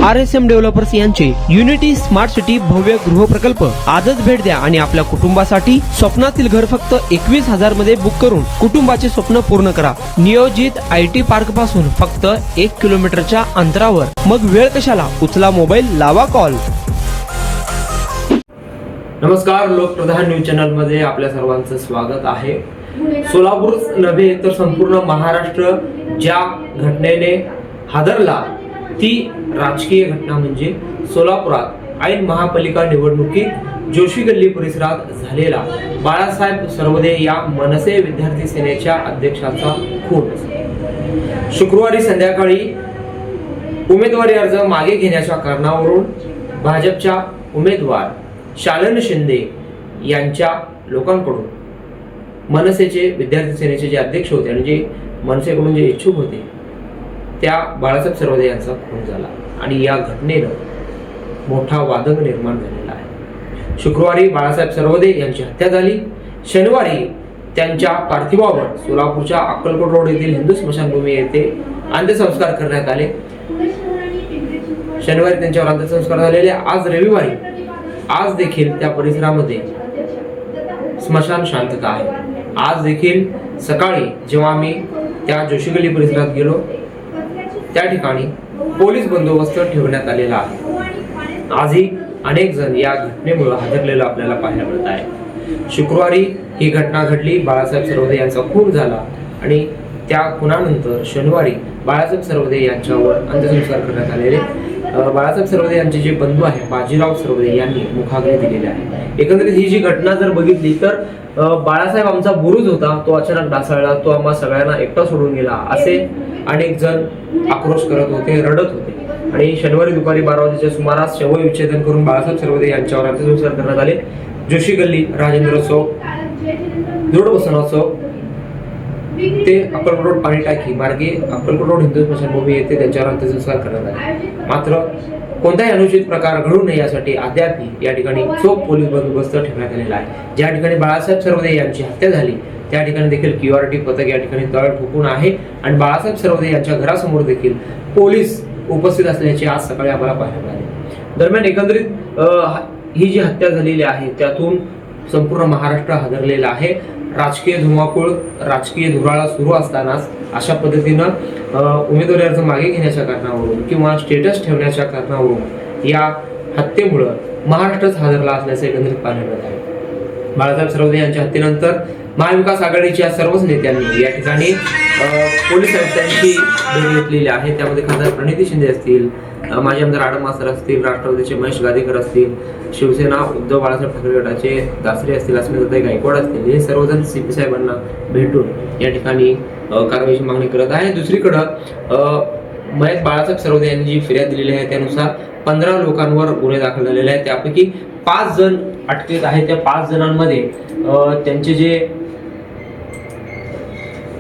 RSM developers यांचे unity smart city भव्य गृह प्रकल्प आजच भेट द्या आणि आपल्या कुटुंबासाठी स्वप्नातील घर फक्त 21,000 मध्ये बुक करून कुटुंबाचे स्वप्न पूर्ण करा। नियोजित IT पार्क पासून फक्त 1 किलोमीटरच्या अंतरावर। मग वेळ कशाला, उचला मोबाईल, लावा कॉल। नमस्कार, लोकप्रधान न्यूज चॅनल मध्ये आपल्या सर्वांचं स्वागत आहे। सोलापूरच नव्हे तर संपूर्ण महाराष्ट्र ज्या घटनेने हादरला ती राजकीय घटना म्हणजे सोलापुरात ऐन महापालिका निवडणुकीत जोशी गल्ली परिसरात झालेला बाळासाहेब सरवदे या मनसे विद्यार्थी सेनेच्या अध्यक्षाचा खून। शुक्रवारी संध्याकाळी उमेदवारी अर्ज मागे घेण्याच्या कारणावरून भाजपच्या उमेदवार शालन शिंदे यांच्या लोकांकडून मनसेचे विद्यार्थी सेनेचे जे अध्यक्ष होते आणि जे मनसेकडून जे इच्छुक होते त्या बाळासाहेब सरवदे यांचा खून झाला आणि या घटनेनं मोठा वादंग निर्माण झालेला आहे। शुक्रवारी बाळासाहेब सरवदे यांची हत्या झाली। शनिवारी त्यांच्या पार्थिवावर सोलापूरच्या अक्कलकोट रोड येथील हिंदू स्मशानभूमी येथे अंत्यसंस्कार करण्यात आले। शनिवारी त्यांच्यावर अंत्यसंस्कार झालेले। आज रविवारी आज देखील त्या परिसरामध्ये स्मशान शांतता आहे। आज देखील सकाळी जेव्हा आम्ही त्या जोशी गल्ली परिसरात गेलो त्या ठिकाणी पोलीस बंदोबस्त ठेवण्यात आलेला आहे। आजही अनेक जण या घटनेमुळे हादरलेलं आपल्याला पाहायला मिळत आहे। शुक्रवारी ही घटना घडली, बाळासाहेब सरवदे यांचा खून झाला आणि त्या खुनानंतर शनिवारी बाळासाहेब सरवदे यांच्यावर अंत्यसंस्कार करण्यात आलेले। बाळासाहेब सरवदे यांचे जे बंधू आहे बाजीराव सरवदे यांनी मुखाग्नी दिलेले आहे। एकंदरीत ही जी घटना जर बघितली तर बाळासाहेब आमचा बुरुज होता, तो अचानक ढासळला, तो आम्हा सगळ्यांना एकटा सोडून गेला असे अनेक जण आक्रोश करत होते, रडत होते। आणि शनिवारी दुपारी 12 वाजेच्या सुमारास शवविच्छेदन करून बाळासाहेब सरवदे यांच्यावर अंत्यसंस्कार करण्यात आले। जोशी गल्ली, राजेंद्र चौक, जोडबसवनाथ चौक ते अक्कलकोट रोड पाणी टाकी मार्गे अक्कलकोट रोड हिंदू स्मशानभूमी येथे त्यांच्यावर अंत्यसंस्कार करण्यात आले। मात्र कोणताही अनुचित प्रकार घडू नये यासाठी अद्याप या ठिकाणी चोख पोलीस बंदोबस्त ठेवण्यात आलेला आहे। ज्या ठिकाणी बाळासाहेब सरवदे यांची हत्या झाली त्या ठिकाणी देखील QRT पथक या ठिकाणी तळ ठोकून आहे आणि बाळासाहेब सरवदे यांच्या घरासमोर देखील पोलीस उपस्थित असल्याचे आज सकाळी आम्हाला पाहायला मिळाले। दरम्यान एकंदरीत ही जी हत्या झालेली आहे त्यातून संपूर्ण महाराष्ट्र हादरलेला आहे। राजकीय धुमाकूळ, राजकीय धुराळा सुरू असतानाच अशा पद्धतीनं उमेदवारी अर्ज मागे घेण्याच्या कारणावरून किंवा स्टेटस ठेवण्याच्या कारणावरून या हत्येमुळे महाराष्ट्रच हादरला असल्याचं एकंदरीत पाहायला मिळत आहे। बाळासाहेब सरवदे यांच्या हत्येनंतर महाविकास आघाडीच्या सर्वच नेत्यांनी या ठिकाणी पोलीस आयुक्तांची भेट घेतलेली आहे। त्यामध्ये खासदार प्रणिती शिंदे असतील, माजी आमदार आडम मास्तर असतील, राष्ट्रवादीचे महेश गादेकर असतील, शिवसेना उद्धव बाळासाहेब ठाकरे गटाचे दासरे असतील, अस्मिताताई गायकवाड असतील, हे सर्वजण CP साहेबांना भेटून या ठिकाणी कारवाईची मागणी करत आहे। दुसरीकडं मयत बाळासाहेब सरवदे यांनी जी फिर्याद दिलेली आहे त्यानुसार 15 लोकांवर गुन्हे दाखल झालेले आहेत। त्यापैकी 5 जण अटकेत आहेत। त्या 5 जणांमध्ये त्यांचे जे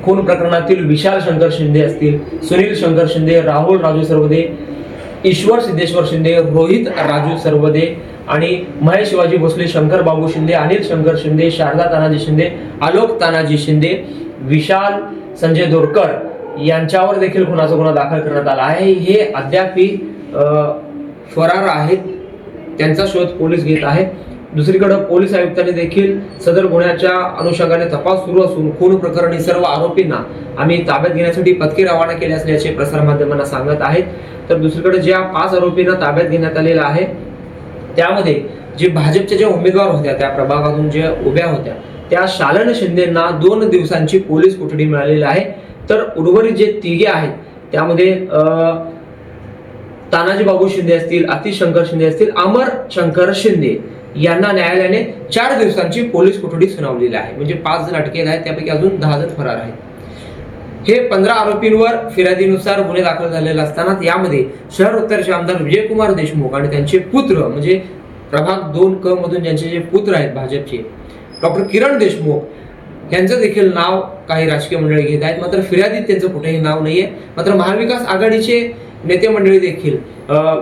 खून प्रकरणातील विशाल शंकर शिंदे असतील, सुनील शंकर शिंदे, राहुल राजू सरवदे, ईश्वर सिद्धेश्वर शिंदे, रोहित राजू सरवदे आणि महेश शिवाजी भोसले, शंकर बाबू शिंदे, अनिल शंकर शिंदे, शारदा तानाजी शिंदे, आलोक तानाजी शिंदे, विशाल संजय दोरकर यांच्यावर देखील खुनाचा गुन्हा दाखल करण्यात आला आहे। हे अद्याप फरार आहेत, त्यांचा शोध पोलीस घेत आहेत। दुसरीकडे पोलीस आयुक्तांनी देखील सदर गुन्ह्याच्या अनुषंगाने तपास सुरू असून खून प्रकरणी सर्व आरोपींना आम्ही ताब्यात घेण्यासाठी पथके रवाना केले असल्याचे प्रसारमाध्यमांना सांगत आहेत। तर दुसरीकडे ज्या 5 आरोपींना ताब्यात घेण्यात आलेला आहे त्यामध्ये जे भाजपच्या ज्या उमेदवार होत्या त्या प्रभागातून ज्या उभ्या होत्या त्या शालन शिंदेंना 2 दिवसांची पोलीस कोठडी मिळालेली आहे। तर उर्वरित जे 3 आहेत त्यामध्ये तानाजी बाबू शिंदे असतील, आतिश शंकर शिंदे असतील, अमर शंकर शिंदे यांना न्यायालयाने 4 दिवसांची पोलीस कोठडी सुनावलेली आहे। म्हणजे 5 जण अटकेत आहेत, त्यापैकी अजून 10 जण फरार आहेत। हे 15 आरोपींवर फिर्यादीनुसार गुन्हे दाखल झालेले असताना यामध्ये शहर उत्तरचे आमदार विजयकुमार देशमुख आणि त्यांचे पुत्र म्हणजे प्रभाग 2 क मधून ज्यांचे जे पुत्र आहेत भाजपचे डॉक्टर किरण देशमुख यांचं देखील नाव काही राजकीय मंडळी घेत आहेत। मात्र फिर्यादीत त्यांचं कुठेही नाव नाहीये। मात्र महाविकास आघाडीचे नेते मंडळी देखील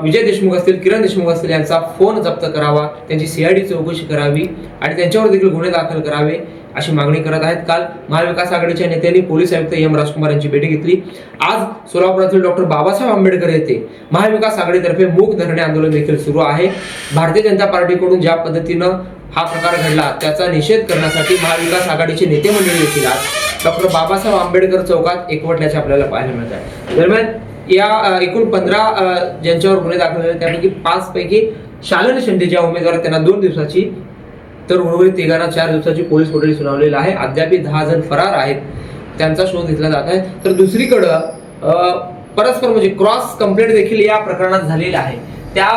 विजय देशमुख असतील, किरण देशमुख असतील यांचा फोन जप्त करावा, त्यांची CID चौकशी करावी आणि त्यांच्यावर देखील गुन्हे दाखल करावे अशी मागणी करत आहेत. काल महाविकास आघाडीच्या नेत्यांनी पोलीस आयुक्त एम राजकुमार यांची भेट घेतली. आज सोलापुरातील डॉक्टर बाबासाहेब आंबेडकर येथे महाविकास आघाडीतर्फे मूक धरणे आंदोलन देखील सुरू आहे. भारतीय जनता पार्टीकडून ज्या पद्धतीनं हा प्रकार घडला त्याचा निषेध करण्यासाठी महाविकास आघाडीचे नेते मंडळी देखील आज डॉक्टर बाबासाहेब आंबेडकर चौकात एकवटल्याचे आपल्याला पाहायला मिळत आहे. दरम्यान या एकूण 15 ज्यांच्यावर गुन्हे दाखल झाले त्यापैकी 5 पैकी शालन शिंदे ज्या उमेदवार त्यांना 2 दिवसाची तर उर्वरित 13 4 दिवसाची पोलीस कोठडी सुनावलेली आहे. अद्याप 10 जण फरार आहेत, त्यांचा शोध घेतला जात आहे. तर दुसरीकडं परस्पर म्हणजे क्रॉस कंप्लेंट देखील या प्रकरणात झालेली आहे. त्या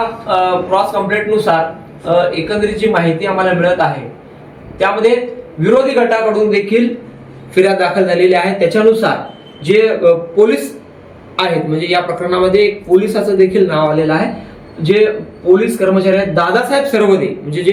क्रॉस कंप्लेंटनुसार एकंदरीत जी माहिती आम्हाला मिळत आहे त्यामध्ये विरोधी गटाकडून देखील फिर्याद दाखल झालेली आहे. त्याच्यानुसार जे पोलीस आहेत म्हणजे या प्रकरणामध्ये एक पोलिसाचं देखील नाव आलेलं आहे. जे पोलीस कर्मचारी आहेत दादासाहेब सरवदे म्हणजे जे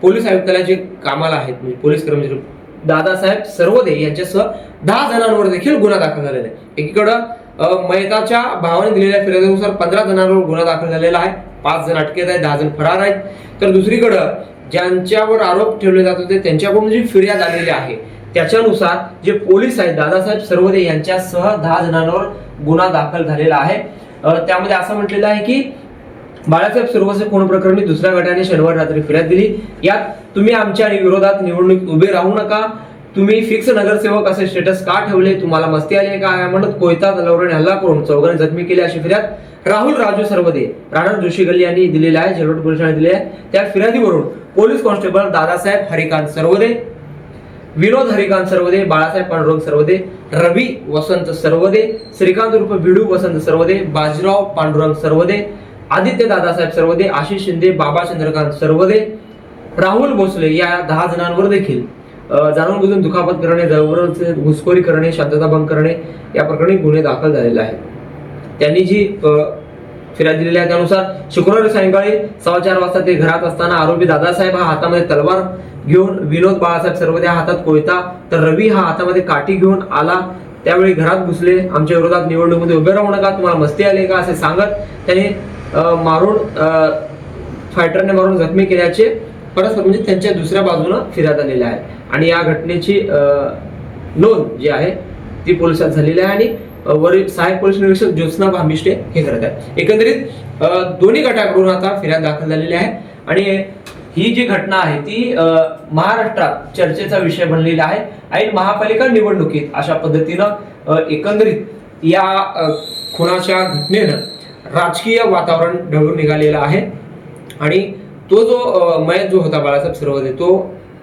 पोलीस आयुक्तालयाचे कामाला आहेत म्हणजे पोलीस कर्मचारी दादासाहेब सरवदे यांच्यासह 10 जणांवर देखील गुन्हा दाखल झालेला आहे. एकीकडं मयताच्या भावाने दिलेल्या फिर्यादीनुसार 15 जणांवर गुन्हा दाखल झालेला आहे. 5 जण अटकेत आहेत, 10 जण फरार आहेत. तर दुसरीकडं ज्यांच्यावर आरोप ठेवले जात होते त्यांच्याकडून जी फिर्याद आलेली आहे त्याच्यानुसार जे पोलीस आहेत दादासाहेब सरवदे यांच्यासह 10 जणांवर गुन्हा दाखल झालेला आहे. त्यामध्ये असं म्हटलेलं आहे की बाळासाहेब सरवदे खून प्रकरणी दुसऱ्या गटाने शनिवारी रात्री फिर्याद दिली. यात तुम्ही आमच्या विरोधात निवडणूक उभे राहू नका, तुम्ही फिक्स नगरसेवक असे स्टेटस का ठेवले, तुम्हाला मस्ती आली का म्हणत कोयता तलवारीने हल्ला करून 4 जखमी केले अशी फिर्याद राहुल राजू सरवदे राणा जोशी गल्ली यांनी दिलेली आहे. जेलरोड पोलीस ठाण्यात दिली आहे. त्या फिर्यादीवरून पोलीस कॉन्स्टेबल दादासाहेब हरिकांत सरवदे, विनोद हरिकांत सरवदे, बाळासाहेब पांडुरंग सरवदे, रवी वसंत सरवदे, श्रीकांत उर्फ बिडू वसंत सरवदे, बाजीराव पांडुरंग सरवदे, आदित्य दादासाहेब सरवदे, आशिष शिंदे, बाबा चंद्रकांत सरवदे, राहुल भोसले या 10 जणांवर देखील जाणून बुजून दुखापत करणे, जबरदस्ती घुसखोरी करणे, शांतता भंग करणे या प्रकरणी गुन्हे दाखल झालेले आहेत. त्यांनी जी फिर्याद दिलेली आहे त्यानुसार शुक्रवारी सायंकाळी 4:15 वाजता ते घरात असताना आरोपी दादासाहेब हा हातामध्ये तलवार घेऊन, विनोद बाळासाहेब सरवदे हा हातात कोयता तर रवी हा हातामध्ये काठी घेऊन आला. त्यावेळी घरात घुसले, आमच्या विरोधात निवडणुकीमध्ये उभे राहू नका, तुम्हाला मस्ती आली का असे सांगत त्याने मारून फायटरने मारून जखमी केल्याचे परस्पर म्हणजे त्यांच्या दुसऱ्या बाजूने फिर्याद आलेली आहे. आणि या घटनेची नोंद जी आहे ती पोलिसात झालेली आहे आणि वरील सहाय्यक पोलीस निरीक्षक ज्योत्स्ना भामिष्टे हे करत आहेत. एकंदरीत दोन्ही गटाकडून आता फिर्याद दाखल झालेली आहे आणि ही जी घटना आहे ती महाराष्ट्रात चर्चेचा विषय बनलेला आहे. ऐन महापालिका निवडणुकीत अशा पद्धतीनं एकंदरीत या खुनाच्या घटनेनं राजकीय वातावरण ढवळून निघालेलं आहे. आणि तो जो मयत जो होता बाळासाहेब सरवदे तो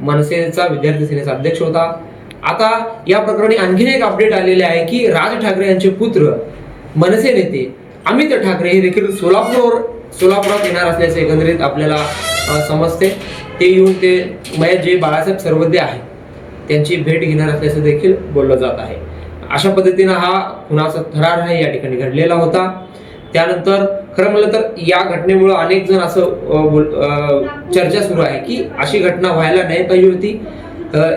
मनसेचा विद्यार्थी सेनेचा अध्यक्ष होता. आता या प्रकरणी आणखीन एक अपडेट आलेले आहे की राज ठाकरे यांचे पुत्र मनसे नेते अमित ठाकरे हे देखील सोलापुरात येणार असल्याचे एकंदरीत आपल्याला समजते. ते येऊन ते मयत जे बाळासाहेब सरवदे आहे त्यांची भेट घेणार असल्याचं देखील बोललं जात आहे. अशा पद्धतीनं हा खुनाचा थरार आहे या ठिकाणी घडलेला होता. त्यानंतर खरं म्हणलं तर या घटनेमुळे अनेक जण असं चर्चा सुरू आहे की अशी घटना व्हायला नाही पाहिजे होती.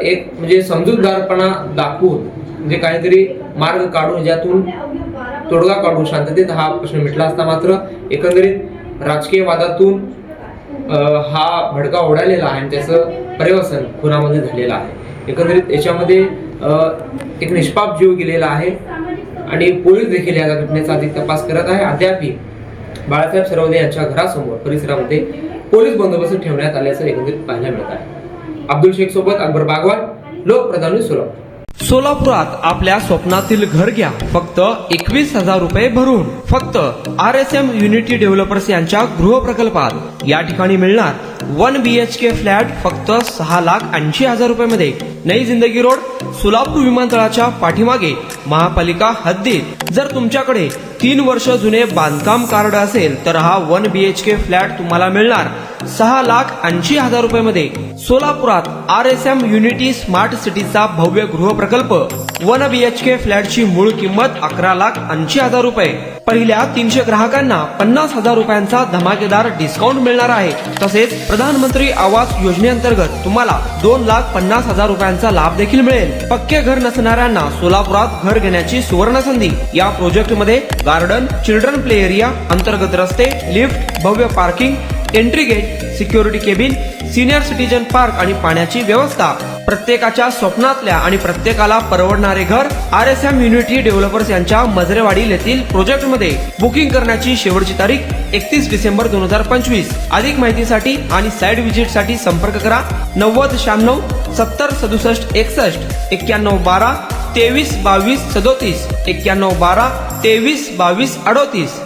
एक म्हणजे समजूतदारपणा दाखवून म्हणजे काहीतरी मार्ग काढून ज्यातून तोडगा काढून शांततेत हा प्रश्न मिटला असता. मात्र एकंदरीत राजकीय वादातून हा भडका उडालेला आहे आणि त्याचं पर्यवसन खुनामध्ये झालेलं आहे. एकंदरीत याच्यामध्ये एक निष्पाप जीव गेलेला आहे आणि पोलीस देखील या घटनेचा अधिक तपास करत आहे. अद्यापही बाळासाहेब सरवदे यांच्या घरासमोर परिसरामध्ये पोलीस बंदोबस्त ठेवण्यात आल्याचं एकंदरीत पाहायला मिळत आहे. अब्दुल शेख सोबत अकबर बागवान, लोकप्रधान न्यूज सोलापूर. सोलापुरात आपल्या स्वप्नातील घर घ्या फक्त 21,000 रुपये भरून. फक्त RSM युनिटी डेव्हलपर्स यांच्या गृह प्रकल्पात या ठिकाणी मिळणार 1 BHK फ्लॅट फक्त 6,80,000 रुपयामध्ये. नई जिंदगी रोड, सोलापूर विमानतळाच्या पाठीमागे, महापालिका हद्दीत. जर तुमच्याकडे 3 वर्ष जुने बांधकाम कार्ड असेल तर हा 1 BHK फ्लॅट तुम्हाला मिळणार 6,80,000 रुपयामध्ये. सोलापुरात RSM युनिटी स्मार्ट सिटीचा भव्य गृह प्रकल्प. 1 BHK फ्लॅटची मूळ किंमत 11,80,000 रुपये. पहिल्या 300 ग्राहकांना 50,000 रुपयांचा धमाकेदार डिस्काउंट मिळणार आहे. तसेच प्रधानमंत्री आवास योजनेअंतर्गत तुम्हाला 2,50,000 रुपयांचा लाभ देखील मिळेल. पक्के घर नसणाऱ्यांना सोलापुरात घर घेण्याची सुवर्ण संधी. या प्रोजेक्ट मध्ये गार्डन, चिल्ड्रन प्ले एरिया, अंतर्गत रस्ते, लिफ्ट, भव्य parking, entry gate, security cabin, senior citizen park आणि पाण्याची व्यवस्था. प्रत्येकाच्या स्वप्नातल्या आणि प्रत्येकाला परवडणारे घर RSM युनिटी डेव्हलपर्स यांच्या मजरेवाडी येथील प्रोजेक्ट मध्ये बुकिंग करण्याची शेवटची तारीख 31 डिसेंबर 2025. अधिक माहितीसाठी आणि साइट व्हिजिट साठी संपर्क करा 9096 70 67 61 91 12 23 22 37 91 12 23 22 38.